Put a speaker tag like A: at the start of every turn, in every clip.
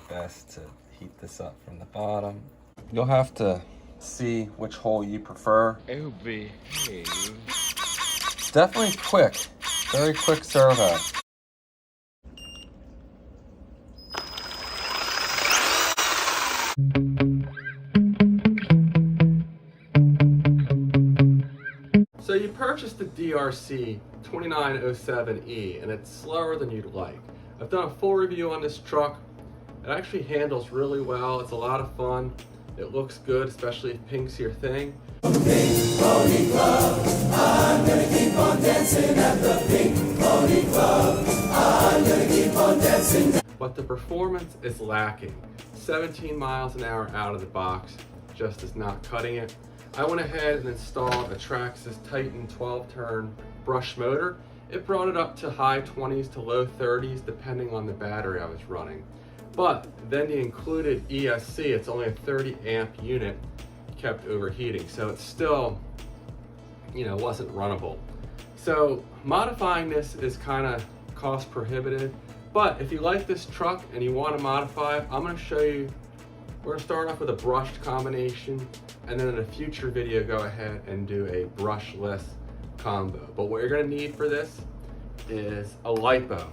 A: best to heat this up from the bottom. You'll have to see which hole you prefer.
B: Oh, behave.
A: It's definitely quick, very quick servo. So you purchased the DeeRC 2907E and it's slower than you'd like. I've done a full review on this truck. It actually handles really well. It's a lot of fun. It looks good, especially if pink's your thing.
C: Pink Pony Club, I'm gonna keep on dancing at the Pink Pony Club. I'm gonna keep on dancing.
A: But the performance is lacking. 17 miles an hour out of the box just is not cutting it. I went ahead and installed a Traxxas Titan 12-turn brush motor. It brought it up to high 20s to low 30s depending on the battery I was running. But then the included ESC, it's only a 30 amp unit, kept overheating. So it still, wasn't runnable. So modifying this is kind of cost prohibitive. But if you like this truck and you want to modify it, I'm going to show you. We're going to start off with a brushed combination, and then in a future video go ahead and do a brushless combo. But what you're going to need for this is a LiPo.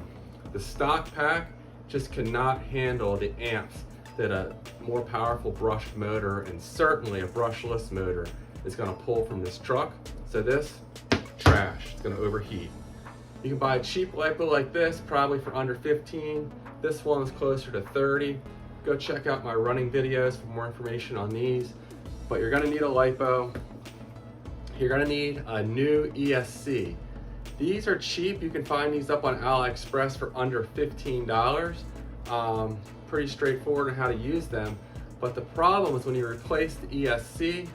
A: The stock pack just cannot handle the amps that a more powerful brushed motor and certainly a brushless motor is going to pull from this truck. So this, trash, it's going to overheat. You can buy a cheap LiPo like this, probably for under 15. This one is closer to 30. Go check out my running videos for more information on these. But you're gonna need a LiPo. You're gonna need a new ESC. These are cheap. You can find these up on AliExpress for under $15. Pretty straightforward on how to use them. But the problem is when you replace the ESC,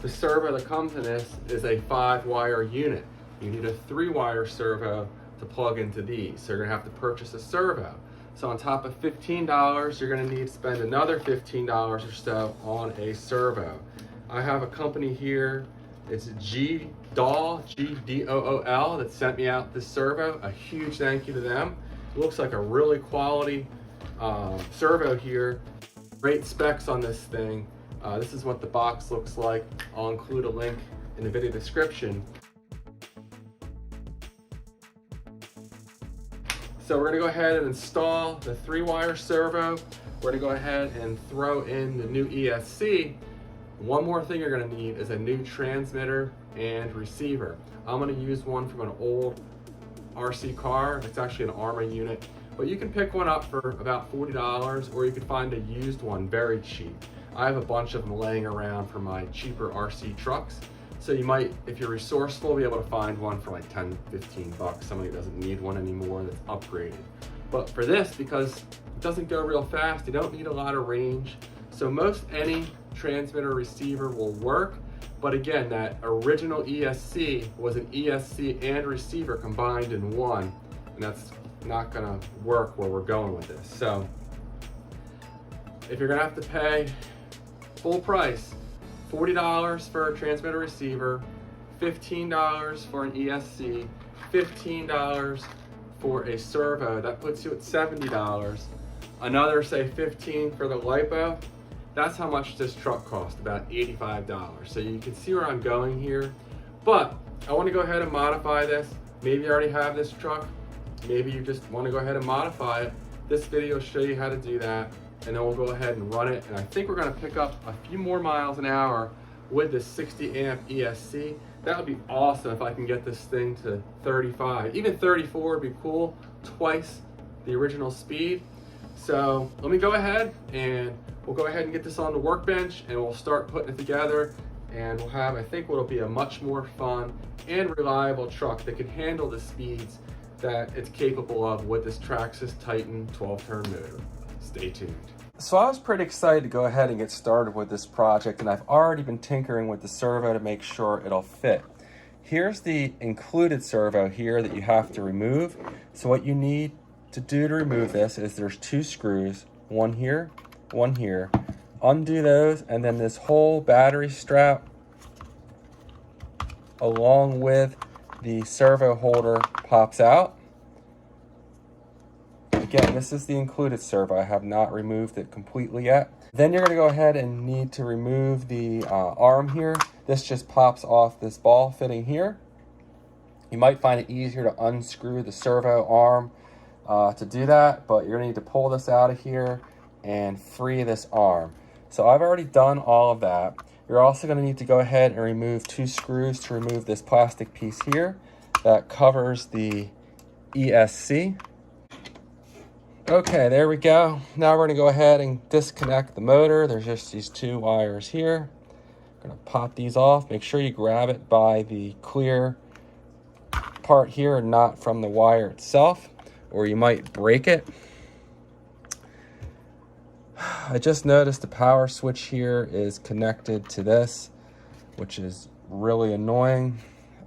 A: the servo that comes in this is a 5-wire unit. You need a 3-wire servo to plug into these. So you're gonna have to purchase a servo. So on top of $15, you're gonna need to spend another $15 or so on a servo. I have a company here, it's G-Dool, G-D-O-O-L, that sent me out this servo. A huge thank you to them. It looks like a really quality servo here. Great specs on this thing. This is what the box looks like. I'll include a link in the video description. So we're gonna go ahead and install the 3-wire servo. We're gonna go ahead and throw in the new ESC. One more thing you're gonna need is a new transmitter and receiver. I'm gonna use one from an old RC car. It's actually an Arma unit, but you can pick one up for about $40, or you can find a used one very cheap. I have a bunch of them laying around for my cheaper RC trucks. So you might, if you're resourceful, be able to find one for like 10, 15 bucks. Somebody who doesn't need one anymore that's upgraded. But for this, because it doesn't go real fast, you don't need a lot of range. So most any transmitter receiver will work. But again, that original ESC was an ESC and receiver combined in one. And that's not gonna work where we're going with this. So if you're gonna have to pay full price, $40 for a transmitter receiver, $15 for an ESC, $15 for a servo, that puts you at $70. Another, say, $15 for the LiPo. That's how much this truck cost, about $85. So you can see where I'm going here. But I want to go ahead and modify this. Maybe you already have this truck. Maybe you just want to go ahead and modify it. This video will show you how to do that. And then we'll go ahead and run it. And I think we're gonna pick up a few more miles an hour with this 60 amp ESC. That would be awesome if I can get this thing to 35. Even 34 would be cool, twice the original speed. So let me go ahead and we'll go ahead and get this on the workbench and we'll start putting it together. And we'll have, I think, what'll be a much more fun and reliable truck that can handle the speeds that it's capable of with this Traxxas Titan 12-turn motor. Stay tuned. So I was pretty excited to go ahead and get started with this project, and I've already been tinkering with the servo to make sure it'll fit. Here's the included servo here that you have to remove. So what you need to do to remove this is there's 2 screws, one here, one here. Undo those, and then this whole battery strap along with the servo holder pops out. Again, this is the included servo. I have not removed it completely yet. Then you're going to go ahead and need to remove the arm here. This just pops off this ball fitting here. You might find it easier to unscrew the servo arm to do that, but you're going to need to pull this out of here and free this arm. So I've already done all of that. You're also going to need to go ahead and remove 2 screws to remove this plastic piece here that covers the ESC. Okay, there we go. Now we're going to go ahead and disconnect the motor. There's just these 2 wires here. I'm going to pop these off. Make sure you grab it by the clear part here and not from the wire itself, or you might break it. I just noticed the power switch here is connected to this, which is really annoying.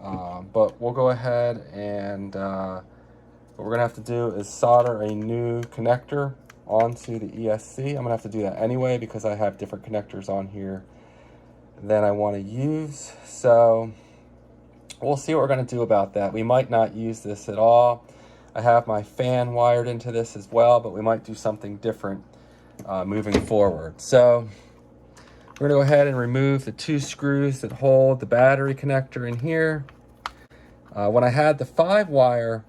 A: But we'll go ahead and what we're gonna have to do is solder a new connector onto the ESC. I'm gonna have to do that anyway because I have different connectors on here than I want to use. So we'll see what we're gonna do about that. We might not use this at all. I have my fan wired into this as well, but we might do something different moving forward. So we're gonna go ahead and remove the 2 screws that hold the battery connector in here. When I had the 5-wire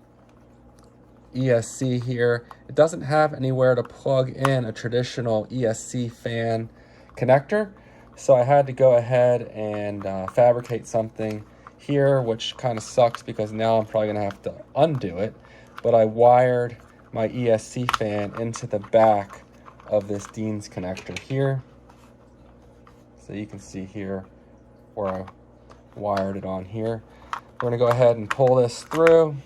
A: ESC here, it doesn't have anywhere to plug in a traditional ESC fan connector. So I had to go ahead and fabricate something here, which kind of sucks because now I'm probably gonna have to undo it. But I wired my ESC fan into the back of this Dean's connector here. So you can see here where I wired it on here. We're gonna go ahead and pull this through.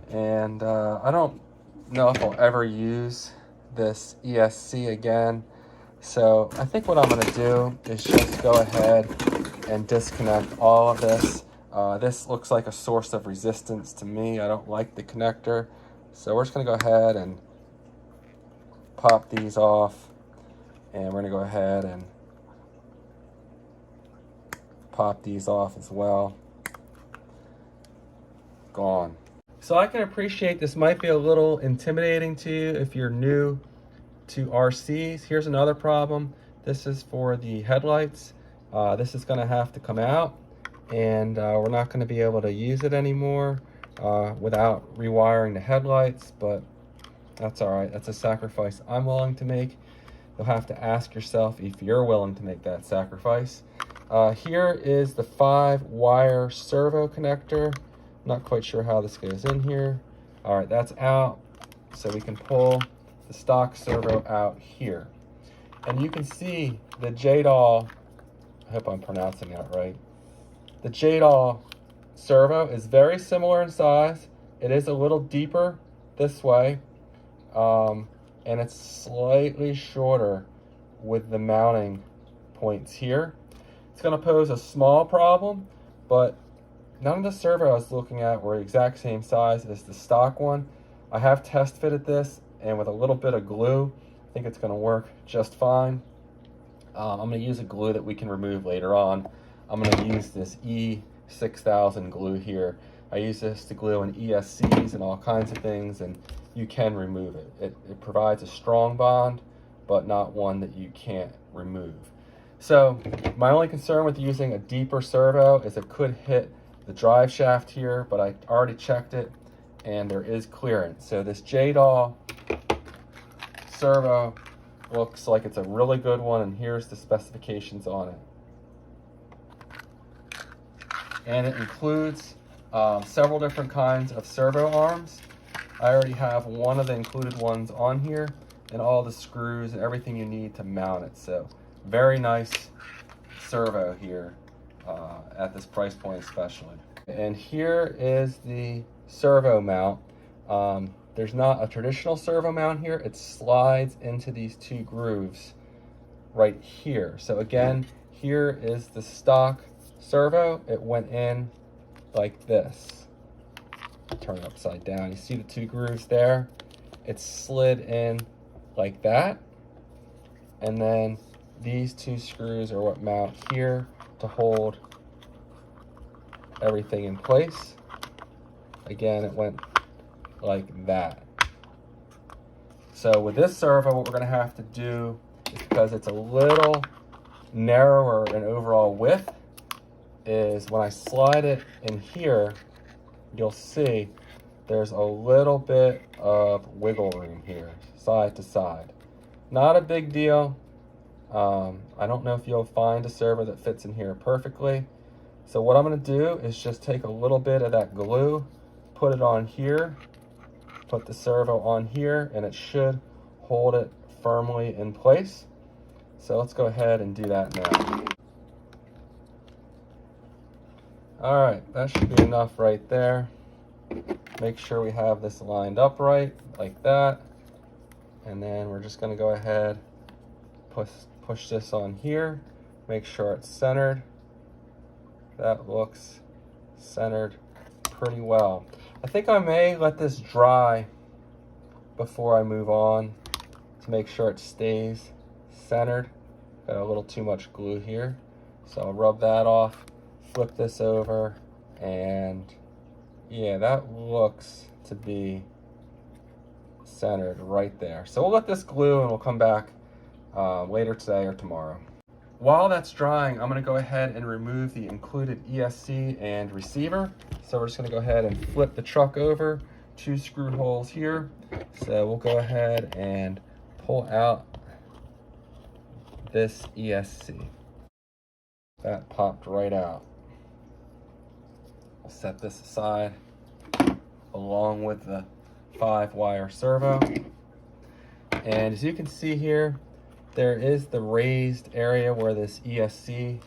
A: And I don't know if I'll ever use this ESC again. So I think what I'm gonna do is just go ahead and disconnect all of this. This looks like a source of resistance to me. I don't like the connector. So we're just gonna go ahead and pop these off. And we're gonna go ahead and pop these off as well. Gone. So I can appreciate this might be a little intimidating to you if you're new to RCs. Here's another problem. This is for the headlights. This is gonna have to come out, and we're not gonna be able to use it anymore without rewiring the headlights, but that's all right. That's a sacrifice I'm willing to make. You'll have to ask yourself if you're willing to make that sacrifice. Here is the 5-wire servo connector. Not quite sure how this goes in here. All right, that's out. So we can pull the stock servo out here. And you can see the JDAW, I hope I'm pronouncing that right. The JDAW servo is very similar in size. It is a little deeper this way. And it's slightly shorter with the mounting points here. It's gonna pose a small problem, but none of the servo I was looking at were the exact same size as the stock one. I have test fitted this, and with a little bit of glue, I think it's gonna work just fine. I'm gonna use a glue that we can remove later on. I'm gonna use this E6000 glue here. I use this to glue in ESCs and all kinds of things, and you can remove it. It provides a strong bond, but not one that you can't remove. So my only concern with using a deeper servo is it could hit the drive shaft here, but I already checked it and there is clearance. So this JDAW servo looks like it's a really good one, and here's the specifications on it. And it includes several different kinds of servo arms. I already have one of the included ones on here, and all the screws and everything you need to mount it. So very nice servo here. At this price point especially. And here is the servo mount. There's not a traditional servo mount here. It slides into these 2 grooves right here. So again, here is the stock servo. It went in like this. Turn it upside down. You see the 2 grooves there? It slid in like that. And then these 2 screws are what mount here to hold everything in place. Again, it went like that. So with this servo, what we're gonna have to do is, because it's a little narrower in overall width, is when I slide it in here, you'll see there's a little bit of wiggle room here, side to side. Not a big deal. I don't know if you'll find a servo that fits in here perfectly. So what I'm gonna do is just take a little bit of that glue, put it on here, put the servo on here, and it should hold it firmly in place. So let's go ahead and do that now. All right, that should be enough right there. Make sure we have this lined up right, like that. And then we're just gonna go ahead, push this on here, make sure it's centered. That looks centered pretty well. I think I may let this dry before I move on to make sure it stays centered. Got a little too much glue here. So I'll rub that off, flip this over, and yeah, that looks to be centered right there. So we'll let this glue and we'll come back later today or tomorrow. While that's drying, I'm gonna go ahead and remove the included ESC and receiver. So we're just gonna go ahead and flip the truck over, 2 screw holes here. So we'll go ahead and pull out this ESC. That popped right out. I'll set this aside along with the 5-wire servo. And as you can see here, there is the raised area where this ESC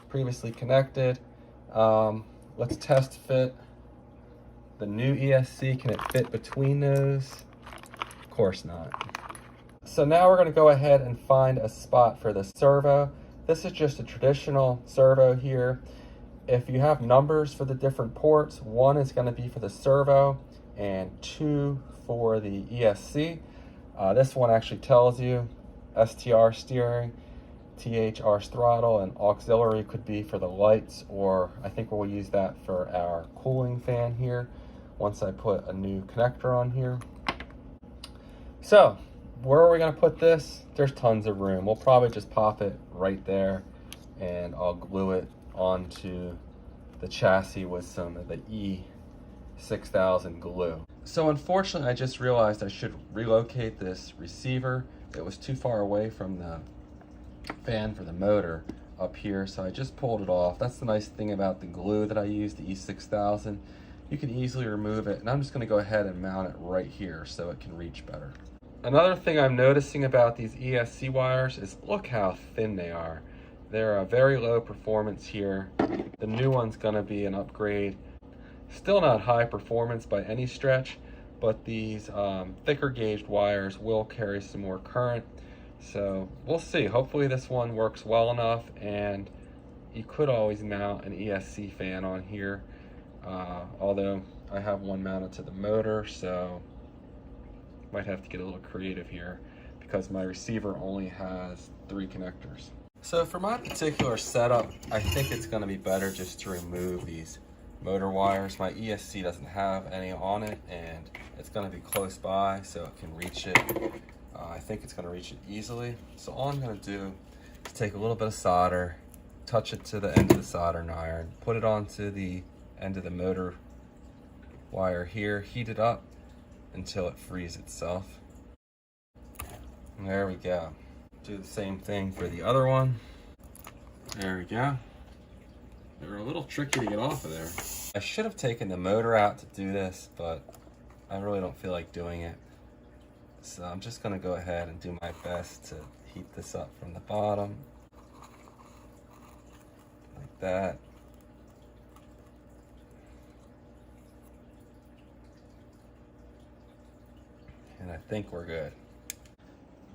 A: previously connected. Let's test fit the new ESC. Can it fit between those? Of course not. So now we're gonna go ahead and find a spot for the servo. This is just a traditional servo here. If you have numbers for the different ports, 1 is gonna be for the servo and 2 for the ESC. This one actually tells you STR steering, THR throttle, and auxiliary could be for the lights, or I think we'll use that for our cooling fan here once I put a new connector on here. So where are we going to put this? There's tons of room. We'll probably just pop it right there, and I'll glue it onto the chassis with some of the E6000 glue. So unfortunately, I just realized I should relocate this receiver. It was too far away from the fan for the motor up here, so I just pulled it off. That's the nice thing about the glue that I use, the E6000. You can easily remove it, and I'm just going to go ahead and mount it right here so it can reach better. Another thing I'm noticing about these ESC wires is look how thin they are. They're a very low performance here. The new one's going to be an upgrade. Still not high performance by any stretch, but these thicker gauged wires will carry some more current. So we'll see. Hopefully this one works well enough, and you could always mount an ESC fan on here. Although I have one mounted to the motor, so might have to get a little creative here because my receiver only has 3 connectors. So for my particular setup, I think it's going to be better just to remove these motor wires. My ESC doesn't have any on it, and it's going to be close by so it can reach it. I think it's going to reach it easily. So all I'm going to do is take a little bit of solder, touch it to the end of the soldering iron, put it onto the end of the motor wire here, heat it up until it frees itself. And there we go. Do the same thing for the other one. There we go. They were a little tricky to get off of there. I should have taken the motor out to do this, but I really don't feel like doing it. So I'm just gonna go ahead and do my best to heat this up from the bottom. Like that. And I think we're good.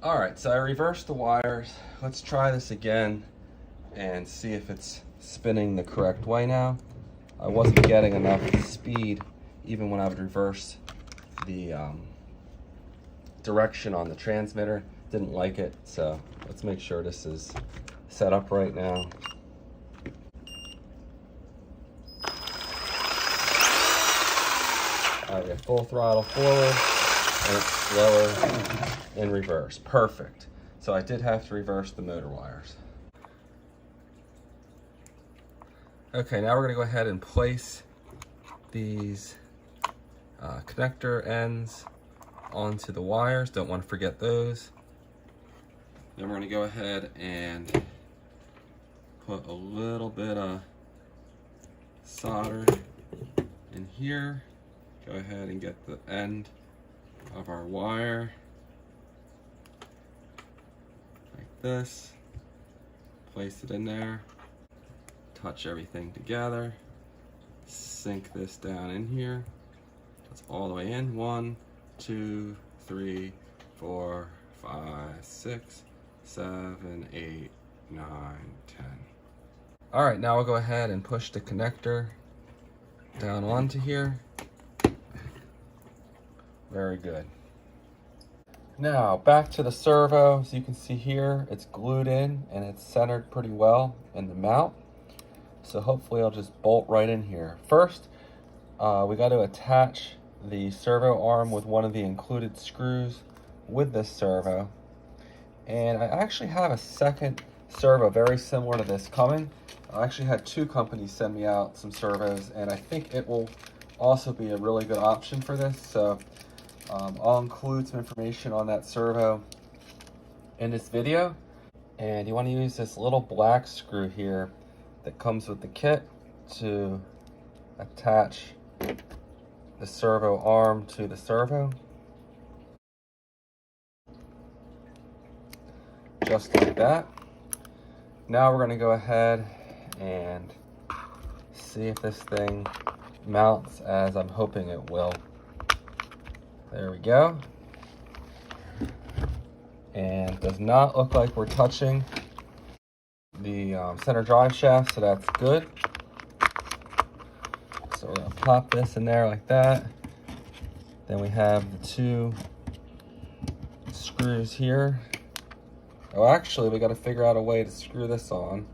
A: All right, so I reversed the wires. Let's try this again and see if it's spinning the correct way now. I wasn't getting enough speed even when I would reverse the direction on the transmitter. Didn't like it, so let's make sure this is set up right now. All right, we have full throttle forward. and it's slower in reverse. Perfect. So I did have to reverse the motor wires. Okay, now we're gonna go ahead and place these connector ends onto the wires. Don't want to forget those. Then we're gonna go ahead and put a little bit of solder in here. Go ahead and get the end of our wire like this. Place it in there. Touch everything together. Sink this down in here. That's all the way in. 1, 2, 3, 4, 5, 6, 7, 8, 9, 10. All right, now we'll go ahead and push the connector down onto here. Very good. Now back to the servo. As you can see here, it's glued in and it's centered pretty well in the mount. So hopefully I'll just bolt right in here. First, we got to attach the servo arm with one of the included screws with this servo. And I actually have a second servo very similar to this coming. I actually had 2 companies send me out some servos, and I think it will also be a really good option for this. So I'll include some information on that servo in this video. And you want to use this little black screw here that comes with the kit to attach the servo arm to the servo. Just like that. Now we're going to go ahead and see if this thing mounts as I'm hoping it will. There we go. And does not look like we're touching the center drive shaft, so that's good. So we're going to pop this in there like that. Then we have the 2 screws here. Oh, actually, we got to figure out a way to screw this on.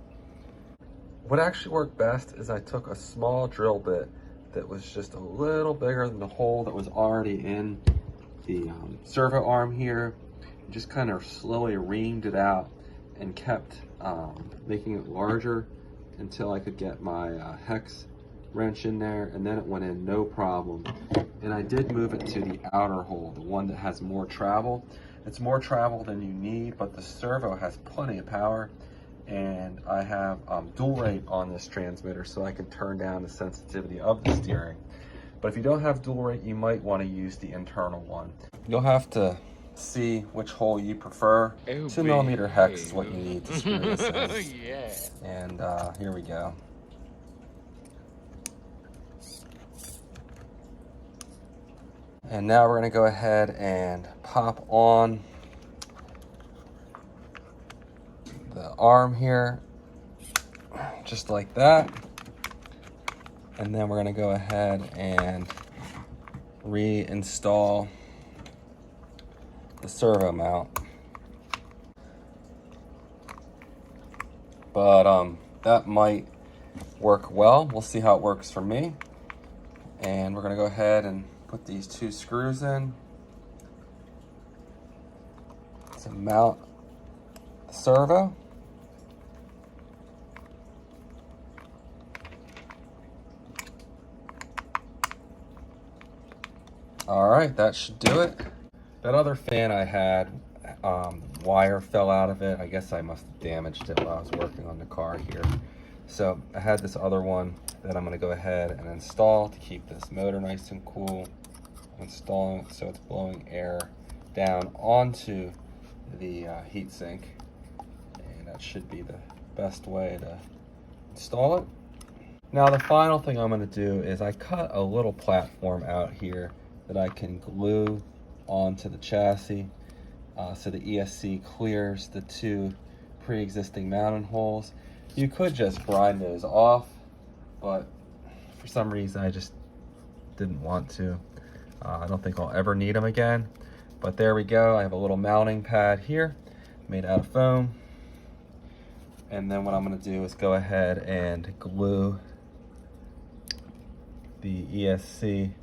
A: What actually worked best is I took a small drill bit that was just a little bigger than the hole that was already in the servo arm here. Just kind of slowly reamed it out and kept making it larger until I could get my hex wrench in there, and then it went in no problem. And I did move it to the outer hole, the one that has more travel. It's more travel than you need, but the servo has plenty of power, and I have dual rate on this transmitter, so I can turn down the sensitivity of the steering. But if you don't have dual rate, you might want to use the internal one. You'll have to see which hole you prefer. 2mm hex is what you need to screw this in.
B: Yeah.
A: And here we go. And now we're going to go ahead and pop on the arm here, just like that. And then we're going to go ahead and reinstall the servo mount. But that might work well. We'll see how it works for me. And we're going to go ahead and put these 2 screws in to mount the servo. All right, that should do it. That other fan I had, wire fell out of it. I guess I must have damaged it while I was working on the car here. So I had this other one that I'm going to go ahead and install to keep this motor nice and cool. Installing it so it's blowing air down onto the heatsink, and that should be the best way to install it. Now the final thing I'm going to do is I cut a little platform out here that I can glue onto the chassis so the ESC clears the 2 pre-existing mounting holes. You could just grind those off, but for some reason I just didn't want to. I don't think I'll ever need them again, but there we go. I have a little mounting pad here made out of foam. And then what I'm going to do is go ahead and glue the ESC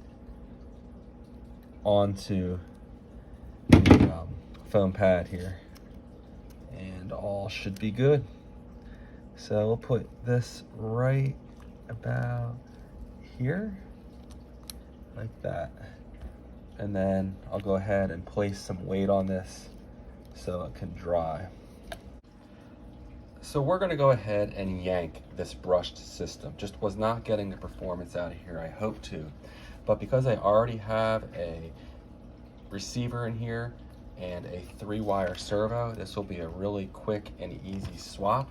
A: onto foam pad here. And all should be good. So we'll put this right about here, like that. And then I'll go ahead and place some weight on this so it can dry. So we're gonna go ahead and yank this brushed system. Just was not getting the performance out of here I hoped to. But because I already have a receiver in here and a 3-wire servo, this will be a really quick and easy swap.